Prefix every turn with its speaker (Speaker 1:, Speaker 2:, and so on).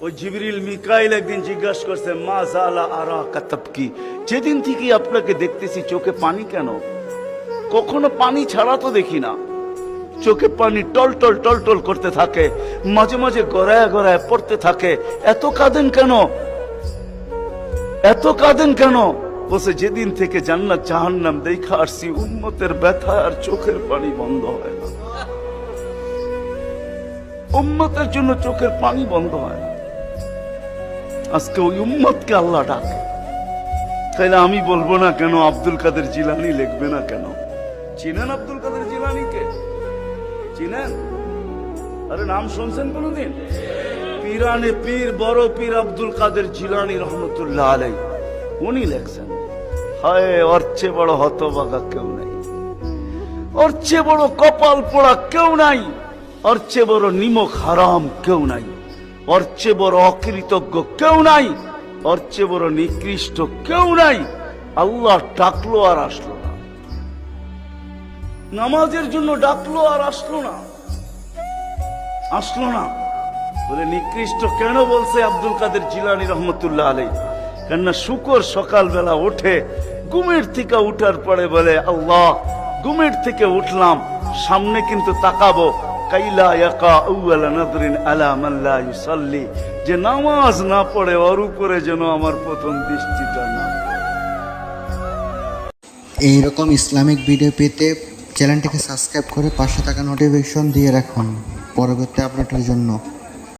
Speaker 1: ওই জিবরিল মিকাইল একদিন জিজ্ঞাসা করছে মা জালা আরা কাতাবকি, যেদিন থেকে আপনাকে দেখতেছি চোখে পানি কেন? কখনো পানি ছাড়া তো দেখি না। চোখে পানি টলটল টলটল করতে থাকে, মাঝে মাঝে গড়ায় গড়ায় পড়তে থাকে। এত কাঁদেন কেন? এত কাঁদেন কেন? বসে যেদিন থেকে জান্নাত জাহান্নাম দেখা আসছি, উম্মতের ব্যথা আর চোখের পানি বন্ধ হয় না। উম্মতের জন্য চোখের পানি বন্ধ হয় না। আজকে ওই উম্মতকে আল্লাহ ডাকে। তাইলে আমি বলবো না কেন? আব্দুল কাদের জিলানী লিখবে না কেন? চিনেন আব্দুল কাদের জিলানীকে? চিনেন? আরে নাম শুনছেন কোনদিন? পীরানে পীর বড় পীর আব্দুল কাদের জিলানী রহমতুল্লাহ আলাইহি উনি লেখছেন, হায় ওর চেয়ে বড় হতভাগা কেউ নাই, ওর চেয়ে বড় কপাল পোড়া কেউ নাই, ওর চেয়ে বড় নিমক হারাম কেউ নাই, ওর চেয়ে বড় অকৃতজ্ঞ কেউ নাই, ওর চেয়ে বড় নিকৃষ্ট কেউ নাই। আল্লাহ ডাকলো আর আসলো না, নামাজের জন্য ডাকলো আর আসলো না, আসলো না। বলে নিকৃষ্ট কেন বলছে আব্দুল কাদের জিলানী রহমতুল্লাহ আলাইহি? কেননা শুকর সকালবেলা ওঠে, ঘুমের থেকে উঠার পরে বলে আল্লাহ ঘুমের থেকে উঠলাম, সামনে কিন্তু তাকাবো, কাইলা ইয়াকা আউয়ালা নাযরিন আলা মান লা ইউসাল্লি, যে নামাজ না পড়ে ওর উপরে যেন আমার প্রথম দৃষ্টিটা না।
Speaker 2: এইরকম ইসলামিক ভিডিও পেতে চ্যানেলটিকে সাবস্ক্রাইব করে পাশে থাকা নোটিফিকেশন দিয়ে রাখুন পরবর্তী আপডেটের জন্য।